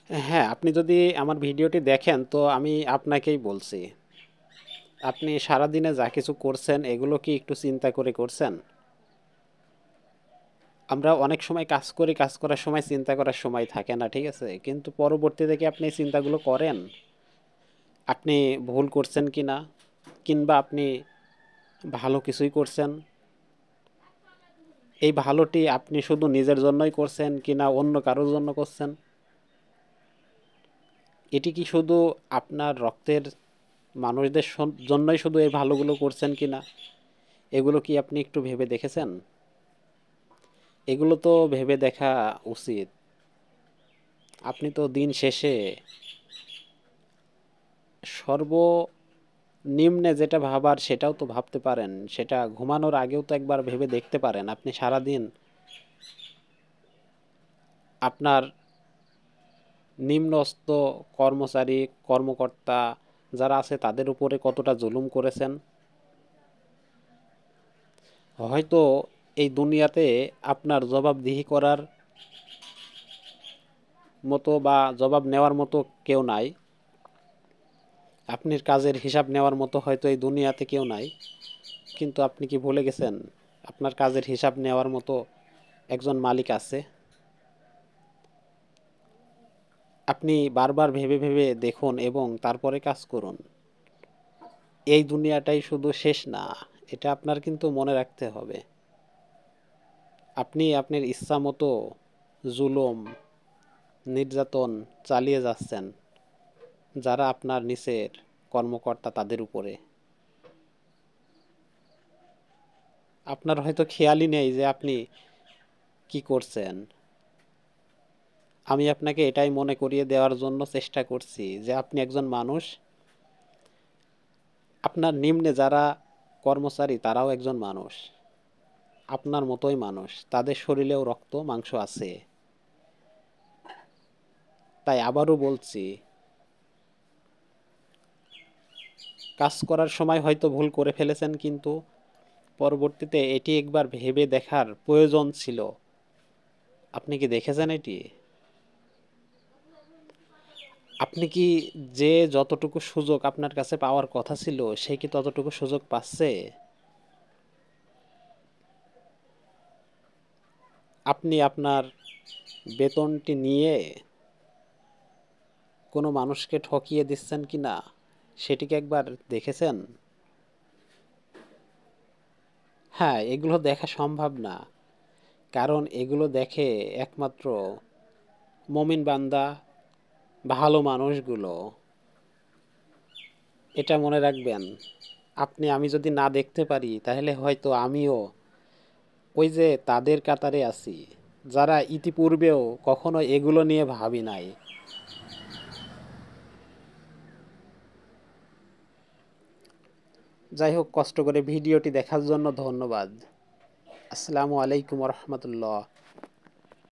হ্যাঁ, আপনি যদি আমার ভিডিওটি দেখেন তো আমি আপনাকেই বলছি। আপনি সারাদিনে যা কিছু করছেন এগুলো কি একটু চিন্তা করে করছেন? আমরা অনেক সময় কাজ করি, কাজ করার সময় চিন্তা করার সময় থাকে না, ঠিক আছে? কিন্তু পরবর্তীতে কি আপনি এই চিন্তাগুলো করেন? আপনি ভুল করছেন কি না? কিংবা আপনি ভালো কিছুই করছেন? এই ভালোটি আপনি শুধু নিজের জন্যই করছেন কি না অন্য কারোর জন্য করছেন? এটি কি শুধু আপনার রক্তের মানুষদের জন্যই শুধু এই ভালোগুলো করছেন কি না? এগুলো কি আপনি একটু ভেবে দেখেছেন? এগুলো তো ভেবে দেখা উচিত। আপনি তো দিন শেষে সর্বনিম্নে যেটা ভাবার সেটাও তো ভাবতে পারেন। সেটা ঘুমানোর আগেও তো একবার ভেবে দেখতে পারেন। আপনি সারাদিন আপনার নিম্নস্থ কর্মচারী, কর্মকর্তা যারা আছে তাদের উপরে কতটা জুলুম করেছেন। হয়তো এই দুনিয়াতে আপনার জবাবদিহি করার মতো বা জবাব নেওয়ার মতো কেউ নাই। আপনার কাজের হিসাব নেওয়ার মতো হয়তো এই দুনিয়াতে কেউ নাই। কিন্তু আপনি কি ভুলে গেছেন আপনার কাজের হিসাব নেওয়ার মতো একজন মালিক আছে? আপনি বারবার ভেবে ভেবে দেখুন এবং তারপরে কাজ করুন। এই দুনিয়াটাই শুধু শেষ না, এটা আপনার কিন্তু মনে রাখতে হবে। আপনি আপনার ইচ্ছা মতো জুলুম, নির্যাতন চালিয়ে যাচ্ছেন যারা আপনার নিচের কর্মকর্তা তাদের উপরে। আপনার হয়তো খেয়ালই নেই যে আপনি কি করছেন। আমি আপনাকে এটাই মনে করিয়ে দেওয়ার জন্য চেষ্টা করছি যে আপনি একজন মানুষ। আপনার নিম্নে যারা কর্মচারী তারাও একজন মানুষ, আপনার মতোই মানুষ, তাদের শরীরেও রক্ত মাংস আছে। তাই আবারও বলছি, কাজ করার সময় হয়তো ভুল করে ফেলেছেন, কিন্তু পরবর্তীতে এটি একবার ভেবে দেখার প্রয়োজন ছিল। আপনি কি দেখেছেন এটি? আপনি কি যে যতটুকু সুযোগ আপনার কাছে পাওয়ার কথা ছিল সে কি ততটুকু সুযোগ পাচ্ছে? আপনি আপনার বেতনটি নিয়ে কোনো মানুষকে ঠকিয়ে দিচ্ছেন কি না সেটিকে একবার দেখেছেন? হ্যাঁ, এগুলো দেখা সম্ভব না, কারণ এগুলো দেখে একমাত্র মমিন বান্দা, ভালো মানুষগুলো। এটা মনে রাখবেন। আমি যদি না দেখতে পারি তাহলে হয়তো আমিও ওই যে তাদের কাতারে আছি যারা ইতিপূর্বেও কখনো এগুলো নিয়ে ভাবি নাই। যাই হোক, কষ্ট করে ভিডিওটি দেখার জন্য ধন্যবাদ। আসসালামু আলাইকুম রহমতুল্লাহ।